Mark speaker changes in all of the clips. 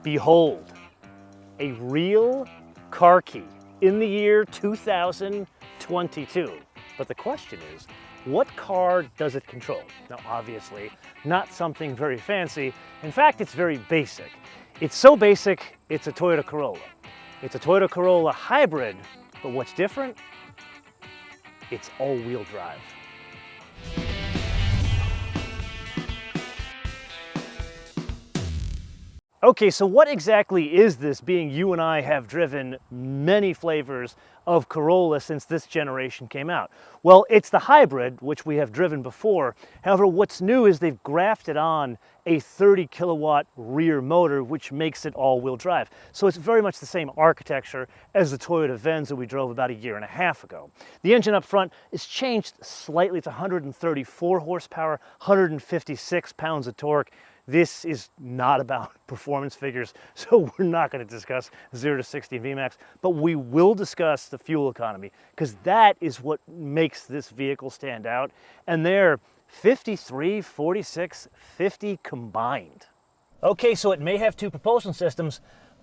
Speaker 1: Behold, a real car key in the year 2022. But the question is, what car does it control? Now, obviously, not something very fancy. In fact, it's very basic. It's so basic, it's a Toyota Corolla. It's a Toyota Corolla Hybrid, but what's different? It's all-wheel drive. Okay, so what exactly is this, being you and I have driven many flavors of Corolla since this generation came out? Well, it's the hybrid, which we have driven before. However, what's new is they've grafted on a 30 kilowatt rear motor, which makes it all-wheel drive. So it's very much the same architecture as the Toyota Venza we drove about a year and a half ago. The engine up front is changed slightly to 134 horsepower, 156 pounds of torque. This is not about performance figures, so we're not going to discuss 0 to 60 VMAX, but we will discuss the fuel economy, because that is what makes this vehicle stand out. And they're 53, 46, 50 combined. Okay, so it may have two propulsion systems,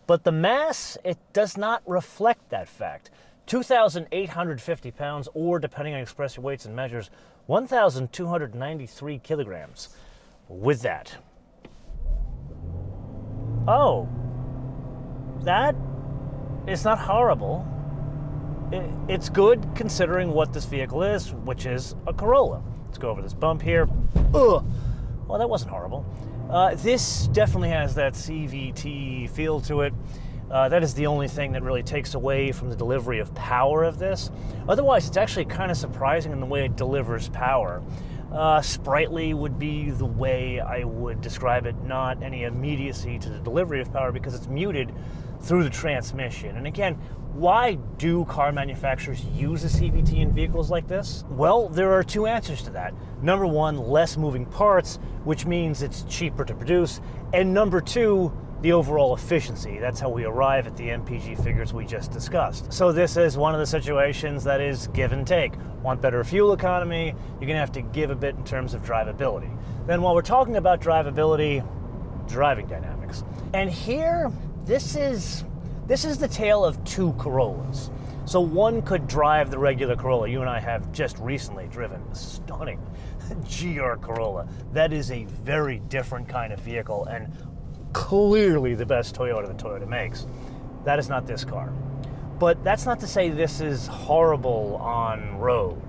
Speaker 1: but the mass, it does not reflect that fact. 2,850 pounds, or depending on expressor weights and measures, 1,293 kilograms. With that, oh, that is not horrible. It's good considering what this vehicle is, which is a Corolla. Let's go over this bump here. Ugh. Well, that wasn't horrible. This definitely has that CVT feel to it. That is the only thing that really takes away from the delivery of power of this. Otherwise, it's actually kind of surprising in the way it delivers power. Sprightly would be the way I would describe it, not any immediacy to the delivery of power, because it's muted through the transmission. And again, why do car manufacturers use a CVT in vehicles like this? Well, there are two answers to that. Number one, less moving parts, which means it's cheaper to produce. And number two, the overall efficiency. That's how we arrive at the MPG figures we just discussed. So this is one of the situations that is give and take. Want better fuel economy, you're gonna have to give a bit in terms of drivability. Then while we're talking about drivability, driving dynamics. And here, this is the tale of two Corollas. So one could drive the regular Corolla. You and I have just recently driven a stunning GR Corolla. That is a very different kind of vehicle, and clearly the best Toyota that Toyota makes. That is not this car. But that's not to say this is horrible on road.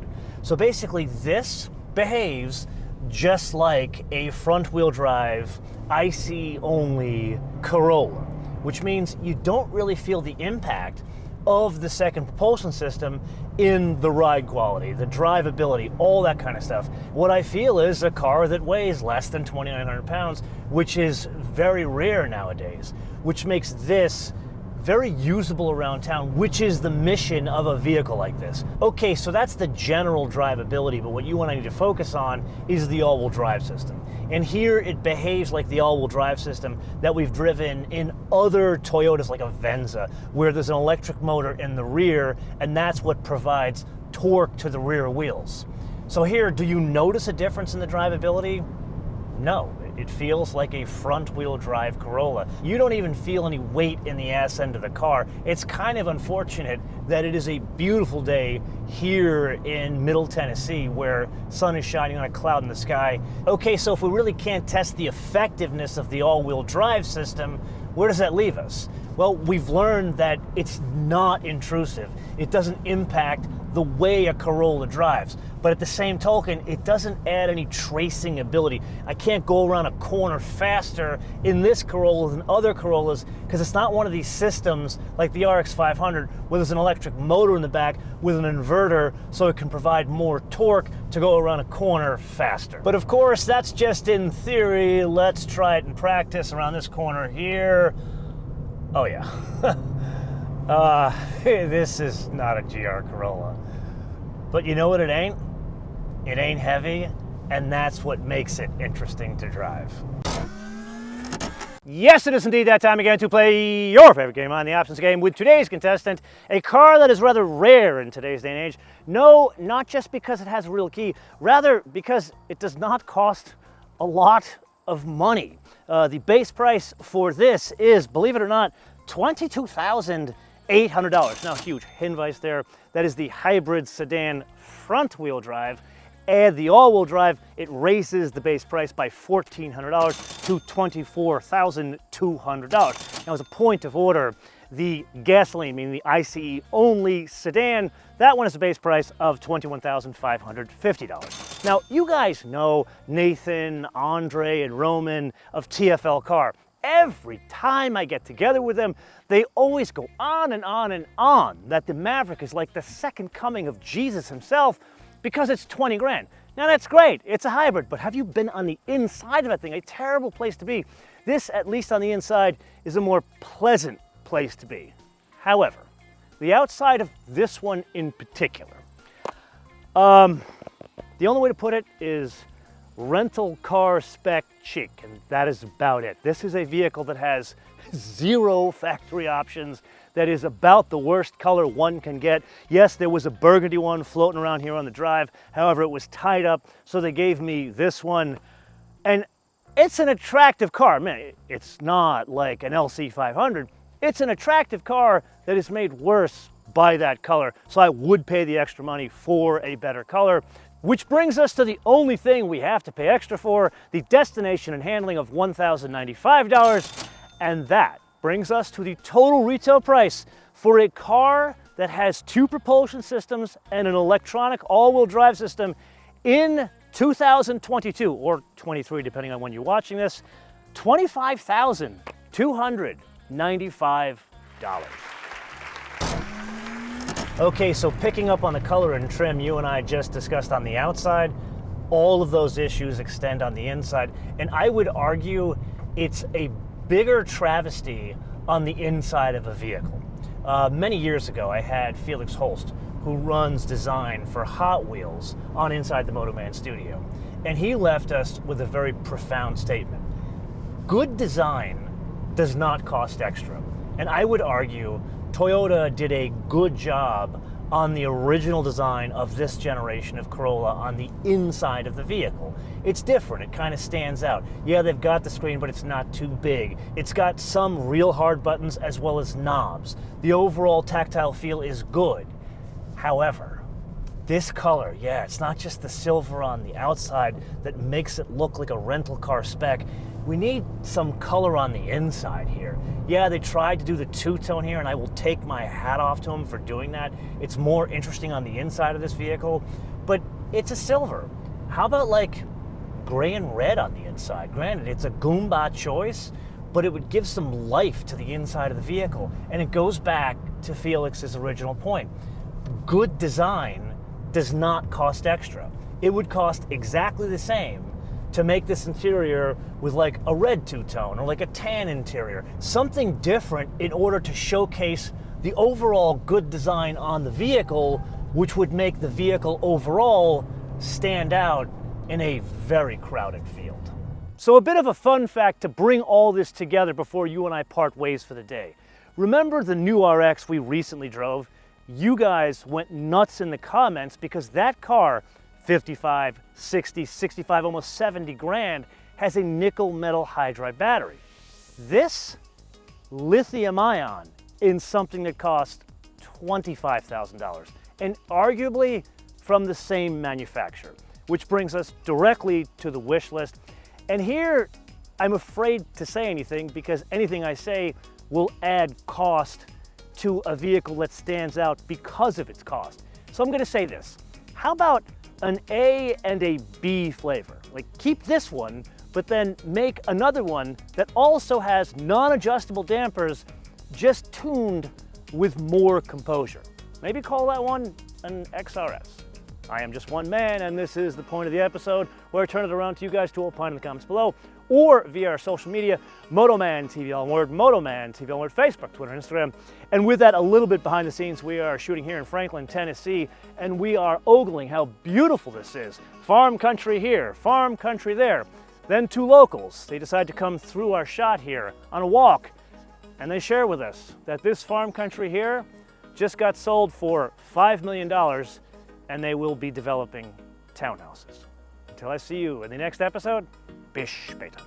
Speaker 1: So basically this behaves just like a front-wheel drive, IC-only Corolla, which means you don't really feel the impact of the second propulsion system in the ride quality, the drivability, all that kind of stuff. What I feel is a car that weighs less than 2,900 pounds, which is very rare nowadays, which makes this very usable around town, which is the mission of a vehicle like this. Okay, so that's the general drivability, but what you and I need to focus on is the all-wheel drive system. And here it behaves like the all-wheel drive system that we've driven in other Toyotas, like a Venza, where there's an electric motor in the rear, and that's what provides torque to the rear wheels. So here, do you notice a difference in the drivability? No. It feels like a front-wheel drive Corolla. You don't even feel any weight in the ass end of the car. It's kind of unfortunate that it is a beautiful day here in Middle Tennessee, where sun is shining on a cloud in the sky. Okay, so if we really can't test the effectiveness of the all-wheel drive system, where does that leave us? Well, we've learned that it's not intrusive. It doesn't impact the way a Corolla drives. But at the same token, it doesn't add any tracing ability. I can't go around a corner faster in this Corolla than other Corollas, because it's not one of these systems like the RX 500 where there's an electric motor in the back with an inverter so it can provide more torque to go around a corner faster. But of course, that's just in theory. Let's try it in practice around this corner here. Oh yeah. This is not a GR Corolla. But you know what it ain't? It ain't heavy, and that's what makes it interesting to drive. Yes, it is indeed that time again to play your favorite game on the Options Game with today's contestant, a car that is rather rare in today's day and age. No, not just because it has a real key, rather because it does not cost a lot of money. The base price for this is, believe it or not, $22,800. Now, huge Hinweis there. That is the hybrid sedan front-wheel drive. Add the all-wheel drive, it raises the base price by $1,400 to $24,200. Now, as a point of order, the gasoline, meaning the ICE only sedan, that one is a base price of $21,550. Now, you guys know Nathan, Andre, and Roman of TFL Car. Every time I get together with them, they always go on and on and on that the Maverick is like the second coming of Jesus himself because it's 20 grand. Now that's great, it's a hybrid, but have you been on the inside of that thing? A terrible place to be. This, at least on the inside, is a more pleasant place to be. However, the outside of this one in particular, the only way to put it is rental car spec chic, and that is about it. This is a vehicle that has 0 factory options, that is about the worst color one can get. Yes, there was a burgundy one floating around here on the drive. However, it was tied up, so they gave me this one. And it's an attractive car. Man, it's not like an LC500. It's an attractive car that is made worse by that color. So I would pay the extra money for a better color. Which brings us to the only thing we have to pay extra for, the destination and handling of $1,095. And that brings us to the total retail price for a car that has 2 propulsion systems and an electronic all-wheel drive system in 2022, or 23 depending on when you're watching this, $25,295. Okay, so picking up on the color and trim you and I just discussed on the outside, all of those issues extend on the inside, and I would argue it's a bigger travesty on the inside of a vehicle. Many years ago, I had Felix Holst, who runs design for Hot Wheels, on Inside the MotoMan studio. And he left us with a very profound statement. Good design does not cost extra. And I would argue Toyota did a good job on the original design of this generation of Corolla on the inside of the vehicle. It's different, it kind of stands out. Yeah, they've got the screen, but it's not too big. It's got some real hard buttons as well as knobs. The overall tactile feel is good. However, this color, yeah, it's not just the silver on the outside that makes it look like a rental car spec. We need some color on the inside here. Yeah, they tried to do the two-tone here, and I will take my hat off to them for doing that. It's more interesting on the inside of this vehicle, but it's a silver. How about like gray and red on the inside? Granted, it's a Goomba choice, but it would give some life to the inside of the vehicle, and it goes back to Felix's original point. Good design does not cost extra. It would cost exactly the same to make this interior with like a red two-tone or like a tan interior, something different in order to showcase the overall good design on the vehicle, which would make the vehicle overall stand out in a very crowded field. So a bit of a fun fact to bring all this together before you and I part ways for the day. Remember the new RX we recently drove? You guys went nuts in the comments because that car, 55, 60, 65, almost 70 grand, has a nickel metal hydride battery. This, lithium ion in something that cost $25,000, and arguably from the same manufacturer, which brings us directly to the wish list. And here, I'm afraid to say anything because anything I say will add cost to a vehicle that stands out because of its cost. So I'm gonna say this, how about an A and a B flavor? Like keep this one, but then make another one that also has non-adjustable dampers, just tuned with more composure. Maybe call that one an XRS. I am just one man, and this is the point of the episode where I turn it around to you guys to opine in the comments below, or via our social media, MotoManTV, all one word, MotoManTV, all one word, Facebook, Twitter, and Instagram. And with that, a little bit behind the scenes, we are shooting here in Franklin, Tennessee, and we are ogling how beautiful this is. Farm country here, farm country there. Then 2 locals, they decide to come through our shot here on a walk, and they share with us that this farm country here just got sold for $5 million, and they will be developing townhouses. Until I see you in the next episode, bis später.